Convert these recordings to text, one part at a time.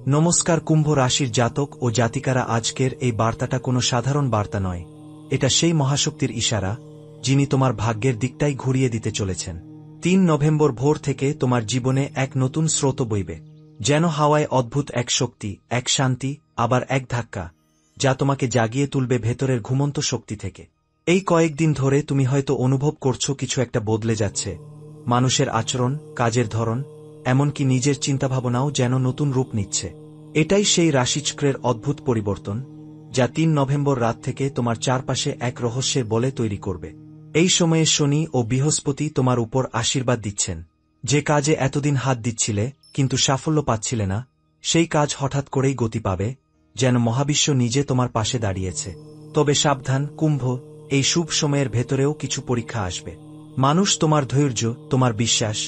নমস্কার কুম্ভ রাশির জাতক ও জাতিকারা, আজকের এই বার্তাটা কোনো সাধারণ বার্তা নয়। এটা সেই মহাশক্তির ইশারা যিনি তোমার ভাগ্যের দিকটাই ঘুরিয়ে দিতে চলেছেন। ৩ নভেম্বর ভোর থেকে তোমার জীবনে এক নতুন স্রোত বইবে, যেন হাওয়ায় অদ্ভুত এক শক্তি, এক শান্তি, আবার এক ধাক্কা, যা তোমাকে জাগিয়ে তুলবে ভেতরের ঘুমন্ত শক্তি থেকে। এই কয়েকদিন ধরে তুমি হয়তো অনুভব করছো কিছু একটা বদলে যাচ্ছে, মানুষের আচরণ, কাজের ধরন, এমনকি নিজের চিন্তাভাবনাও যেন নতুন রূপ নিচ্ছে। এটাই সেই রাশিচক্রের অদ্ভুত পরিবর্তন, যা ৩ নভেম্বর রাত থেকে তোমার চারপাশে এক রহস্যের বলে তৈরি করবে। এই সময়ে শনি ও বৃহস্পতি তোমার উপর আশীর্বাদ দিচ্ছেন। যে কাজে এতদিন হাত দিচ্ছিলে কিন্তু সাফল্য পাচ্ছিলে না, সেই কাজ হঠাৎ করেই গতি পাবে, যেন মহাবিশ্ব নিজে তোমার পাশে দাঁড়িয়েছে। তবে সাবধান কুম্ভ, এই শুভ সময়ের ভেতরেও কিছু পরীক্ষা আসবে। মানুষ তোমার ধৈর্য, তোমার বিশ্বাস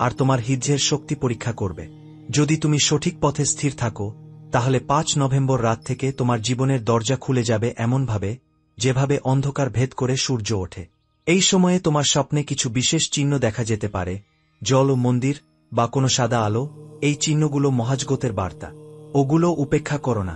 আর তোমার হিজ্জের শক্তি পরীক্ষা করবে। যদি তুমি সঠিক পথে স্থির থাকো, তাহলে ৫ নভেম্বর রাত থেকে তোমার জীবনের দরজা খুলে যাবে এমনভাবে, যেভাবে অন্ধকার ভেদ করে সূর্য ওঠে। এই সময়ে তোমার স্বপ্নে কিছু বিশেষ চিহ্ন দেখা যেতে পারে, জল ও মন্দির বা কোনো সাদা আলো। এই চিহ্নগুলো মহাজগতের বার্তা। ওগুলো উপেক্ষা করো না,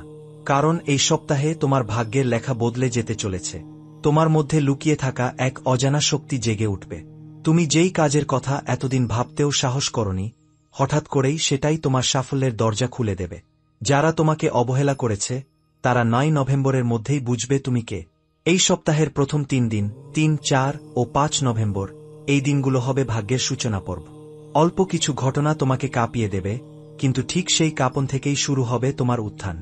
কারণ এই সপ্তাহে তোমার ভাগ্যের লেখা বদলে যেতে চলেছে। তোমার মধ্যে লুকিয়ে থাকা এক অজানা শক্তি জেগে উঠবে। তুমি যেই কাজের কথা এতদিন ভাবতেও সাহস করনি, হঠাৎ করেই সেটাই তোমার সাফল্যের দরজা খুলে দেবে। যারা তোমাকে অবহেলা করেছে, তারা ৯ নভেম্বরের মধ্যেই বুঝবে তুমি কে। এই সপ্তাহের প্রথম ৩ দিন, ৩, ৪ ও ৫ নভেম্বর, এই দিনগুলো হবে ভাগ্যের সূচনা পর্ব। অল্প কিছু ঘটনা তোমাকে কাঁপিয়ে দেবে, কিন্তু ঠিক সেই কাঁপন থেকেই শুরু হবে তোমার উত্থান।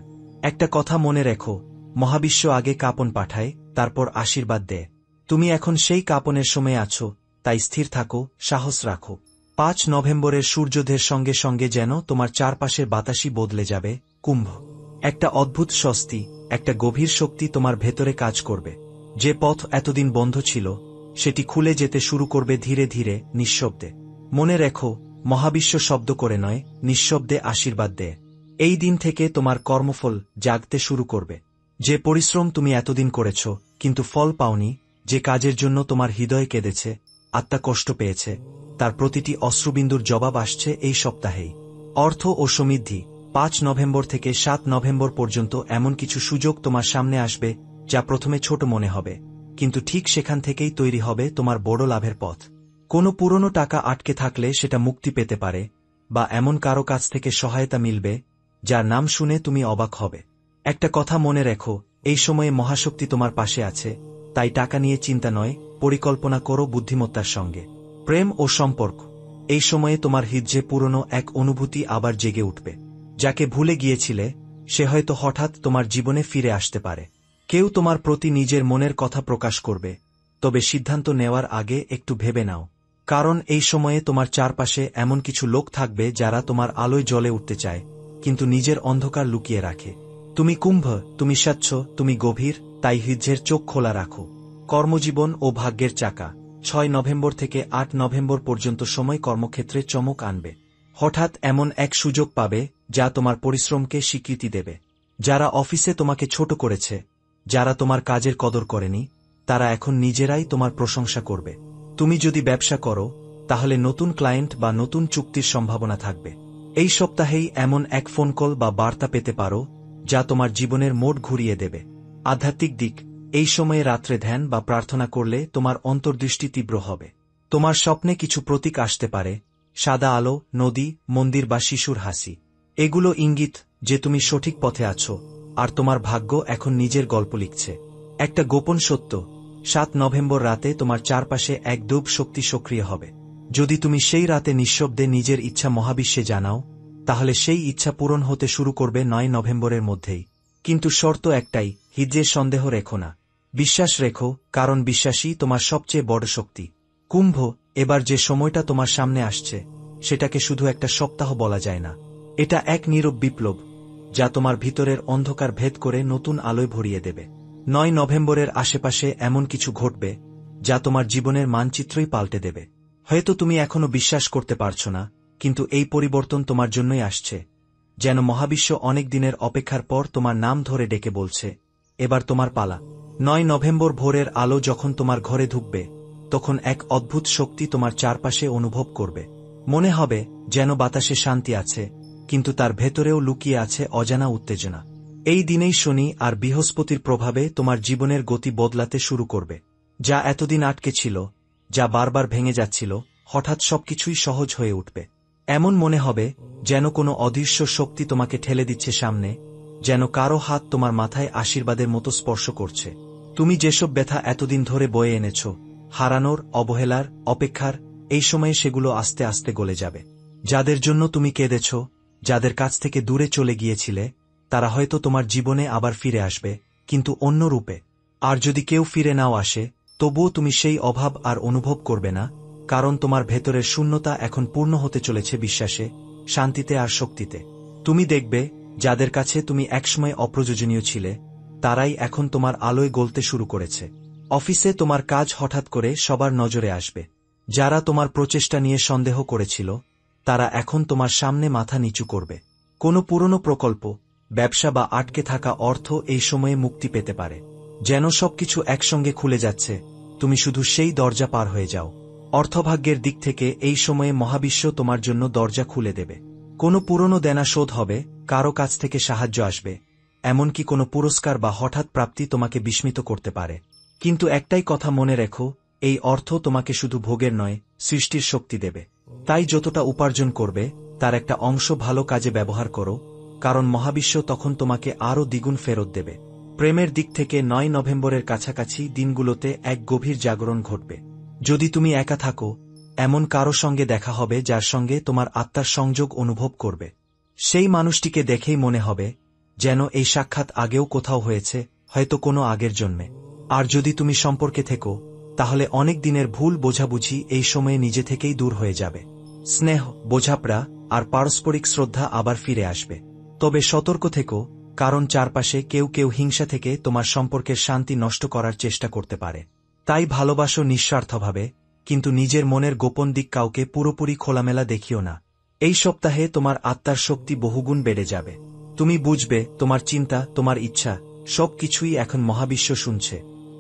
একটা কথা মনে রেখো, মহাবিশ্ব আগে কাঁপন পাঠায়, তারপর আশীর্বাদ দেয়। তুমি এখন সেই কাঁপনের সময় আছো, তাই স্থির থাকো, সাহস রাখো। ৫ নভেম্বরের সূর্যোদয়ের সঙ্গে সঙ্গে যেন তোমার চারপাশের বাতাসই বদলে যাবে কুম্ভ। একটা অদ্ভুত স্বস্তি, একটা গভীর শক্তি তোমার ভেতরে কাজ করবে। যে পথ এতদিন বন্ধ ছিল, সেটি খুলে যেতে শুরু করবে ধীরে ধীরে, নিঃশব্দে। মনে রেখো, মহাবিশ্ব শব্দ করে নয়, নিঃশব্দে আশীর্বাদ দেয়। এই দিন থেকে তোমার কর্মফল জাগতে শুরু করবে। যে পরিশ্রম তুমি এতদিন করেছ কিন্তু ফল পাওনি, যে কাজের জন্য তোমার হৃদয় কেঁদেছে, আত্মা কষ্ট পেয়েছে, তার প্রতিটি অশ্রুবিন্দুর জবাব আসছে এই সপ্তাহেই। অর্থ ও সমৃদ্ধি। ৫ নভেম্বর থেকে ৭ নভেম্বর পর্যন্ত এমন কিছু সুযোগ তোমার সামনে আসবে, যা প্রথমে ছোট মনে হবে, কিন্তু ঠিক সেখান থেকেই তৈরি হবে তোমার বড় লাভের পথ। কোনো পুরনো টাকা আটকে থাকলে সেটা মুক্তি পেতে পারে, বা এমন কারো কাছ থেকে সহায়তা মিলবে, যার নাম শুনে তুমি অবাক হবে। একটা কথা মনে রেখো, এই সময়ে মহাশক্তি তোমার পাশে আছে, তাই টাকা নিয়ে চিন্তা নয়, পরিকল্পনা করো বুদ্ধিমত্তার সঙ্গে। প্রেম ও সম্পর্ক। এই সময়ে তোমার হৃদয়ে পুরনো এক অনুভূতি আবার জেগে উঠবে। যাকে ভুলে গিয়েছিলে, সে হয়তো হঠাৎ তোমার জীবনে ফিরে আসতে পারে। কেউ তোমার প্রতি নিজের মনের কথা প্রকাশ করবে, তবে সিদ্ধান্ত নেওয়ার আগে একটু ভেবে নাও, কারণ এই সময়ে তোমার চারপাশে এমন কিছু লোক থাকবে যারা তোমার আলোয় জ্বলে উঠতে চায়, কিন্তু নিজের অন্ধকার লুকিয়ে রাখে। তুমি কুম্ভ, তুমি স্বচ্ছ, তুমি গভীর, তাই হৃদয়ের চোখ খোলা রাখো। কর্মজীবন ও ভাগ্যের চাকা। ৬ নভেম্বর থেকে ৮ নভেম্বর পর্যন্ত সময় কর্মক্ষেত্রে চমক আনবে। হঠাৎ এমন এক সুযোগ পাবে, যা তোমার পরিশ্রমকে স্বীকৃতি দেবে। যারা অফিসে তোমাকে ছোট করেছে, যারা তোমার কাজের কদর করেনি, তারা এখন নিজেরাই তোমার প্রশংসা করবে। তুমি যদি ব্যবসা করো, তাহলে নতুন ক্লায়েন্ট বা নতুন চুক্তির সম্ভাবনা থাকবে। এই সপ্তাহেই এমন এক ফোন কল বা বার্তা পেতে পারো, যা তোমার জীবনের মোড় ঘুরিয়ে দেবে। আধ্যাত্মিক দিক। এই সময়ে রাত্রে ধ্যান বা প্রার্থনা করলে তোমার অন্তর্দৃষ্টি তীব্র হবে। তোমার স্বপ্নে কিছু প্রতীক আসতে পারে, সাদা আলো, নদী, মন্দির বা শিশুর হাসি। এগুলো ইঙ্গিত যে তুমি সঠিক পথে আছো, আর তোমার ভাগ্য এখন নিজের গল্প লিখছে। একটা গোপন সত্য, ৭ নভেম্বর রাতে তোমার চারপাশে এক দৈব শক্তি সক্রিয় হবে। যদি তুমি সেই রাতে নিঃশব্দে নিজের ইচ্ছা মহাবিশ্বে জানাও, তাহলে সেই ইচ্ছা পূরণ হতে শুরু করবে ৯ নভেম্বরের মধ্যেই। কিন্তু শর্ত একটাই, হৃদয়ে সন্দেহ রেখো না, বিশ্বাস রেখো, কারণ বিশ্বাসই তোমার সবচেয়ে বড় শক্তি। কুম্ভ, এবার যে সময়টা তোমার সামনে আসছে, সেটাকে শুধু একটা সপ্তাহ বলা যায় না। এটা এক নীরব বিপ্লব, যা তোমার ভিতরের অন্ধকার ভেদ করে নতুন আলোয় ভরিয়ে দেবে। ৯ নভেম্বরের আশেপাশে এমন কিছু ঘটবে, যা তোমার জীবনের মানচিত্রই পাল্টে দেবে। হয়তো তুমি এখনো বিশ্বাস করতে পারছো না, কিন্তু এই পরিবর্তন তোমার জন্যই আসছে। যেন মহাবিশ্ব অনেক দিনের অপেক্ষার পর তোমার নাম ধরে ডেকে বলছে, এবার তোমার পালা। ৯ নভেম্বর ভোরের আলো যখন তোমার ঘরে ঢুকবে, তখন এক অদ্ভুত শক্তি তোমার চারপাশে অনুভব করবে। মনে হবে যেন বাতাসে শান্তি আছে, কিন্তু তার ভেতরেও লুকিয়ে আছে অজানা উত্তেজনা। এই দিনেই শনি আর বৃহস্পতির প্রভাবে তোমার জীবনের গতি বদলাতে শুরু করবে। যা এতদিন আটকে ছিল, যা বারবার ভেঙে যাচ্ছিল, হঠাৎ সবকিছুই সহজ হয়ে উঠবে। এমন মনে হবে যেন কোনো অদৃশ্য শক্তি তোমাকে ঠেলে দিচ্ছে সামনে, যেন কারো হাত তোমার মাথায় আশীর্বাদের মতো স্পর্শ করছে। তুমি যেসব ব্যথা এতদিন ধরে বয়ে এনেছ, হারানোর, অবহেলার, অপেক্ষার, এই সময়ে সেগুলো আস্তে আস্তে গলে যাবে। যাদের জন্য তুমি কেঁদেছ, যাদের কাছ থেকে দূরে চলে গিয়েছিলে, তারা হয়তো তোমার জীবনে আবার ফিরে আসবে, কিন্তু অন্য রূপে। আর যদি কেউ ফিরে নাও আসে, তবুও তুমি সেই অভাব আর অনুভব করবে না, কারণ তোমার ভেতরের শূন্যতা এখন পূর্ণ হতে চলেছে বিশ্বাসে, শান্তিতে আর শক্তিতে। তুমি দেখবে, যাদের কাছে তুমি একসময় অপ্রয়োজনীয় ছিলে, তারাই এখন তোমার আলোয় গলতে শুরু করেছে। অফিসে তোমার কাজ হঠাৎ করে সবার নজরে আসবে। যারা তোমার প্রচেষ্টা নিয়ে সন্দেহ করেছিল, তারা এখন তোমার সামনে মাথা নিচু করবে। কোনো পুরনো প্রকল্প, ব্যবসা বা আটকে থাকা অর্থ এই সময়ে মুক্তি পেতে পারে। যেন সবকিছু একসঙ্গে খুলে যাচ্ছে, তুমি শুধু সেই দরজা পার হয়ে যাও। অর্থভাগ্যের দিক থেকে এই সময়ে মহাবিশ্ব তোমার জন্য দরজা খুলে দেবে। কোনো পুরনো দেনা শোধ হবে, কারো কাছ থেকে সাহায্য আসবে, এমনকি কোনো পুরস্কার বা হঠাৎ প্রাপ্তি তোমাকে বিস্মিত করতে পারে। কিন্তু একটাই কথা মনে রেখো, এই অর্থ তোমাকে শুধু ভোগের নয়, সৃষ্টির শক্তি দেবে। তাই যতটা উপার্জন করবে, তার একটা অংশ ভালো কাজে ব্যবহার করো, কারণ মহাবিশ্ব তখন তোমাকে আরও দ্বিগুণ ফেরত দেবে। প্রেমের দিক থেকে 9 নভেম্বরের কাছাকাছি দিনগুলোতে এক গভীর জাগরণ ঘটবে। যদি তুমি একা থাকো, এমন কারো সঙ্গে দেখা হবে যার সঙ্গে তোমার আত্মার সংযোগ অনুভব করবে। সেই মানুষটিকে দেখেই মনে হবে যেন এই সাক্ষাৎ আগেও কোথাও হয়েছে, হয়তো কোনো আগের জন্মে। আর যদি তুমি সম্পর্কে থেকো, তাহলে অনেক দিনের ভুল বোঝাবুঝি এই সময়ে নিজে থেকেই দূর হয়ে যাবে। স্নেহ, বোঝাপড়া আর পারস্পরিক শ্রদ্ধা আবার ফিরে আসবে। তবে সতর্ক থেকো, কারণ চারপাশে কেউ কেউ হিংসা থেকে তোমার সম্পর্কের শান্তি নষ্ট করার চেষ্টা করতে পারে। তাই ভালোবাসো নিঃস্বার্থভাবে, কিন্তু নিজের মনের গোপন দিক কাউকে পুরোপুরি খোলামেলা দেখিও না। এই সপ্তাহে তোমার আত্মার শক্তি বহুগুণ বেড়ে যাবে। তুমি বুঝবে তোমার চিন্তা, তোমার ইচ্ছা, সব কিছুই এখন মহাবিশ্ব শুনছে।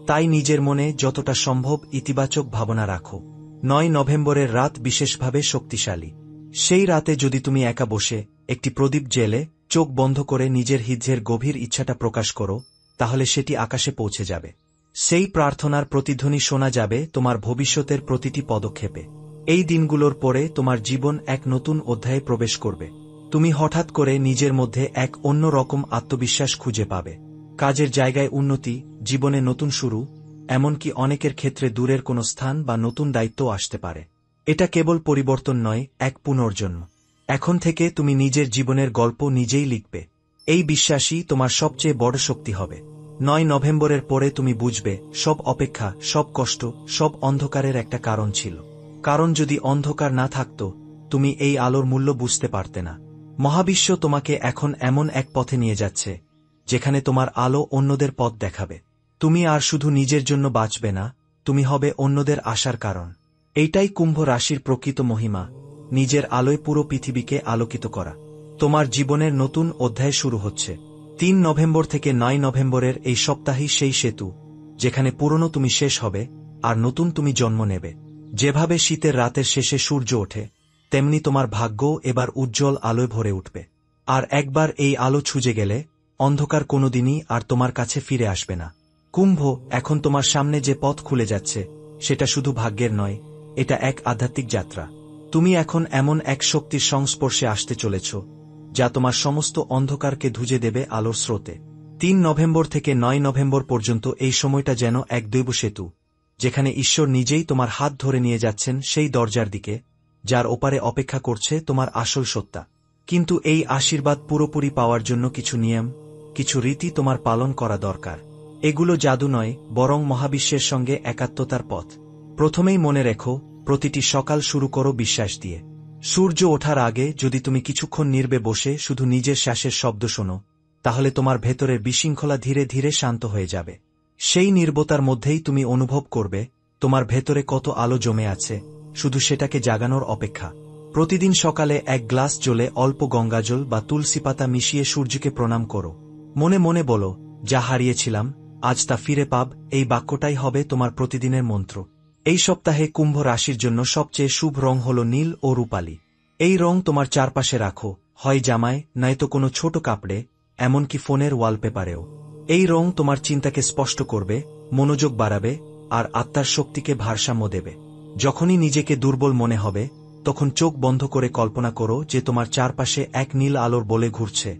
তাই নিজের মনে যতটা সম্ভব ইতিবাচক ভাবনা রাখো। 9 নভেম্বরের রাত বিশেষভাবে শক্তিশালী। সেই রাতে যদি তুমি একা বসে একটি প্রদীপ জেলে চোখ বন্ধ করে নিজের হৃদয়ের গভীর ইচ্ছাটা প্রকাশ করো, তাহলে সেটি আকাশে পৌঁছে যাবে। সেই প্রার্থনার প্রতিধ্বনি শোনা যাবে তোমার ভবিষ্যতের প্রতিটি পদক্ষেপে। এই দিনগুলোর পরে তোমার জীবন এক নতুন অধ্যায়ে প্রবেশ করবে। তুমি হঠাৎ করে নিজের মধ্যে এক অন্য রকম আত্মবিশ্বাস খুঁজে পাবে। কাজের জায়গায় উন্নতি, জীবনে নতুন শুরু, এমনকি অনেকের ক্ষেত্রে দূরের কোনো স্থান বা নতুন দায়িত্ব আসতে পারে। এটা কেবল পরিবর্তন নয়, এক পুনর্জন্ম। এখন থেকে তুমি নিজের জীবনের গল্প নিজেই লিখবে। এই বিশ্বাসই তোমার সবচেয়ে বড় শক্তি হবে। 9 নভেম্বরের পরে তুমি বুঝবে, সব অপেক্ষা, সব কষ্ট, সব অন্ধকারের একটা কারণ ছিল। কারণ যদি অন্ধকার না থাকত, তুমি এই আলোর মূল্য বুঝতে পারতে না। মহাবিশ্ব তোমাকে এখন এমন এক পথে নিয়ে যাচ্ছে, যেখানে তোমার আলো অন্যদের পথ দেখাবে। তুমি আর শুধু নিজের জন্য বাঁচবে না, তুমি হবে অন্যদের আশার কারণ। এইটাই কুম্ভ রাশির প্রকৃত মহিমা, নিজের আলোয় পুরো পৃথিবীকে আলোকিত করা। তোমার জীবনের নতুন অধ্যায় শুরু হচ্ছে। 3 নভেম্বর থেকে 9 নভেম্বরের এই সপ্তাহেই সেই সেতু, যেখানে পুরনো তুমি শেষ হবে আর নতুন তুমি জন্ম নেবে। যেভাবে শীতের রাতের শেষে সূর্য ওঠে, তেমনি তোমার ভাগ্যও এবার উজ্জ্বল আলোয় ভরে উঠবে। আর একবার এই আলো ছুঁয়ে গেলে, অন্ধকার কোনোদিনই আর তোমার কাছে ফিরে আসবে না। কুম্ভ, এখন তোমার সামনে যে পথ খুলে যাচ্ছে, সেটা শুধু ভাগ্যের নয়, এটা এক আধ্যাত্মিক যাত্রা। তুমি এখন এমন এক শক্তির সংস্পর্শে আসতে চলেছ, যা তোমার সমস্ত অন্ধকারকে ধুয়ে দেবে আলোর স্রোতে। 3 নভেম্বর থেকে 9 নভেম্বর পর্যন্ত এই সময়টা যেন এক দৈব সেতু, যেখানে ঈশ্বর নিজেই তোমার হাত ধরে নিয়ে যাচ্ছেন সেই দরজার দিকে, যার ওপারে অপেক্ষা করছে তোমার আসল সত্তা। কিন্তু এই আশীর্বাদ পুরোপুরি পাওয়ার জন্য কিছু নিয়ম, কিছু রীতি তোমার পালন করা দরকার। এগুলো জাদু নয়, বরং মহাবিশ্বের সঙ্গে একাত্মতার পথ। প্রথমেই মনে রেখো, প্রতিটি সকাল শুরু করো বিশ্বাস দিয়ে। সূর্য ওঠার আগে যদি তুমি কিছুক্ষণ নীরবে বসে শুধু নিজের শ্বাসের শব্দ শোনো, তাহলে তোমার ভেতরের বিশৃঙ্খলা ধীরে ধীরে শান্ত হয়ে যাবে। সেই নীরবতার মধ্যেই তুমি অনুভব করবে তোমার ভেতরে কত আলো জমে আছে, শুধু সেটাকে জাগানোর অপেক্ষা। প্রতিদিন সকালে এক গ্লাস জলে অল্প গঙ্গাজল বা তুলসী পাতা মিশিয়ে সূর্যকে প্রণাম করো। মনে মনে বলো, যা হারিয়েছিলাম, আজ তা ফিরে পাব। এই বাক্যটাই হবে তোমার প্রতিদিনের মন্ত্র। এই সপ্তাহে কুম্ভ রাশির জন্য সবচেয়ে শুভ রং হল নীল ও রূপালী। এই রং তোমার চারপাশে রাখো, হয় জামায়, নয়তো কোনো ছোট কাপড়ে, এমনকি ফোনের ওয়ালপেপারেও। এই রং তোমার চিন্তাকে স্পষ্ট করবে, মনোযোগ বাড়াবে, আর আত্মার শক্তিকে ভারসাম্য দেবে। যখনই নিজেকে দুর্বল মনে হবে, তখন চোখ বন্ধ করে কল্পনা করো যে তোমার চারপাশে এক নীল আলোর বলে ঘুরছে,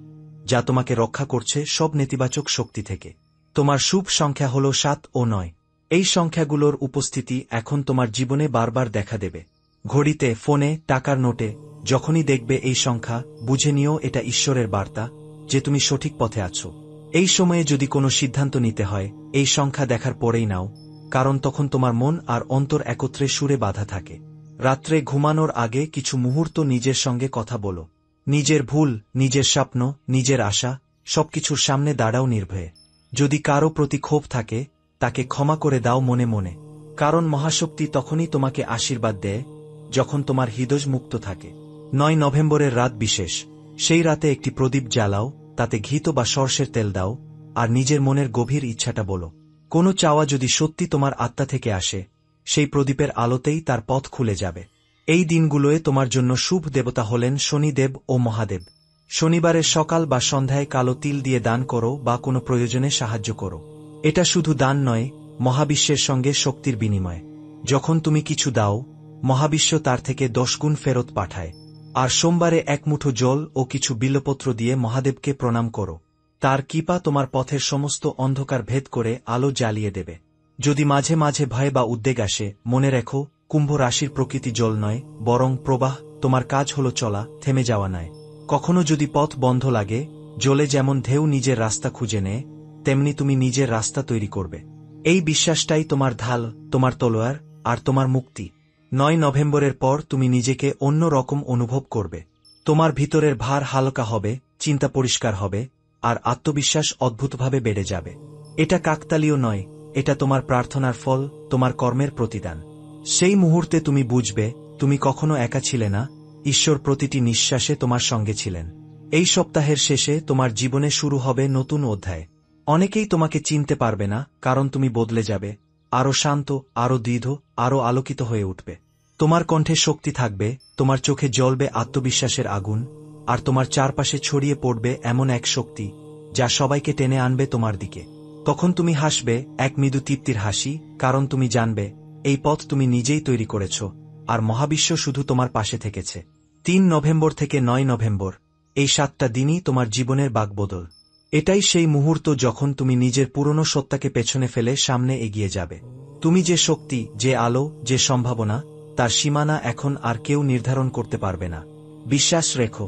যা তোমাকে রক্ষা করছে সব নেতিবাচক শক্তি থেকে। তোমার শুভ সংখ্যা হল 7 ও 9। এই সংখ্যাগুলোর উপস্থিতি এখন তোমার জীবনে বারবার দেখা দেবে। ঘড়িতে, ফোনে, টাকার নোটে যখনই দেখবে এই সংখ্যা, বুঝে নিও এটা ঈশ্বরের বার্তা যে তুমি সঠিক পথে আছো। এই সময়ে যদি কোনো সিদ্ধান্ত নিতে হয়, এই সংখ্যা দেখার পরেই নাও, কারণ তখন তোমার মন আর অন্তর একত্রে সুরে বাঁধা থাকে। রাত্রে ঘুমানোর আগে কিছু মুহূর্ত নিজের সঙ্গে কথা বলো। নিজের ভুল, নিজের স্বপ্ন, নিজের আশা, সবকিছুর সামনে দাঁড়াও নির্ভয়ে। যদি কারো প্রতি ক্ষোভ থাকে, তাকে ক্ষমা করে দাও মনে মনে। কারণ মহাশক্তি তখনই তোমাকে আশীর্বাদ দেয়, যখন তোমার হৃদয় মুক্ত থাকে। 9 নভেম্বরের রাত বিশেষ। সেই রাতে একটি প্রদীপ জ্বালাও, তাতে ঘিতো বা সর্ষের তেল দাও, আর নিজের মনের গভীর ইচ্ছাটা বলো। কোনো চাওয়া যদি সত্যি তোমার আত্মা থেকে আসে, সেই প্রদীপের আলোতেই তার পথ খুলে যাবে। এই দিনগুলোয় তোমার জন্য শুভ দেবতা হলেন শনিদেব ও মহাদেব। শনিবারের সকাল বা সন্ধ্যায় কালো তিল দিয়ে দান করো বা কোনো প্রয়োজনে সাহায্য করো। এটা শুধু দান নয়, মহাবিশ্বের সঙ্গে শক্তির বিনিময়। যখন তুমি কিছু দাও, মহাবিশ্ব তার থেকে 10 গুণ ফেরত পাঠায়। আর সোমবারে এক মুঠো জল ও কিছু বিল্বপত্র দিয়ে মহাদেবকে প্রণাম করো। তার কৃপা তোমার পথের সমস্ত অন্ধকার ভেদ করে আলো জ্বালিয়ে দেবে। যদি মাঝে মাঝে ভয় বা উদ্বেগ আসে, মনে রেখো, কুম্ভ রাশির প্রকৃতি জল নয়, বরং প্রবাহ। তোমার কাজ হল চলা, থেমে যাওয়া নয়। কখনো যদি পথ বন্ধ লাগে, জলে যেমন ঢেউ নিজের রাস্তা খুঁজে নেয়, তেমনি তুমি নিজের রাস্তা তৈরি করবে। এই বিশ্বাসটাই তোমার ঢাল, তোমার তলোয়ার, আর তোমার মুক্তি। 9 নভেম্বরের পর তুমি নিজেকে অন্য রকম অনুভব করবে। তোমার ভিতরের ভার হালকা হবে, চিন্তা পরিষ্কার হবে, আর আত্মবিশ্বাস অদ্ভুতভাবে বেড়ে যাবে। এটা কাকতালীয় নয়, এটা তোমার প্রার্থনার ফল, তোমার কর্মের প্রতিদান। সেই মুহূর্তে তুমি বুঝবে, তুমি কখনো একা ছিলে না, ঈশ্বর প্রতিটি নিঃশ্বাসে তোমার সঙ্গে ছিলেন। এই সপ্তাহের শেষে তোমার জীবনে শুরু হবে নতুন অধ্যায়। অনেকেই তোমাকে চিনতে পারবে না, কারণ তুমি বদলে যাবে, আরও শান্ত, আরও দৃঢ়, আরও আলোকিত হয়ে উঠবে। তোমার কণ্ঠে শক্তি থাকবে, তোমার চোখে জ্বলবে আত্মবিশ্বাসের আগুন, আর তোমার চারপাশে ছড়িয়ে পড়বে এমন এক শক্তি, যা সবাইকে টেনে আনবে তোমার দিকে। তখন তুমি হাসবে, এক মৃদু তৃপ্তির হাসি, কারণ তুমি জানবে, এই পথ তুমি নিজেই তৈরি করেছ, আর মহাবিশ্ব শুধু তোমার পাশে থেকেছে। 3 নভেম্বর থেকে 9 নভেম্বর, এই 7টা দিনই তোমার জীবনের বাগবদল। এটাই সেই মুহূর্ত যখন তুমি নিজের পুরনো সত্তাকে পেছনে ফেলে সামনে এগিয়ে যাবে। তুমি যে শক্তি, যে আলো, যে সম্ভাবনা, তার সীমানা এখন আর কেউ নির্ধারণ করতে পারবে না। বিশ্বাস রেখো।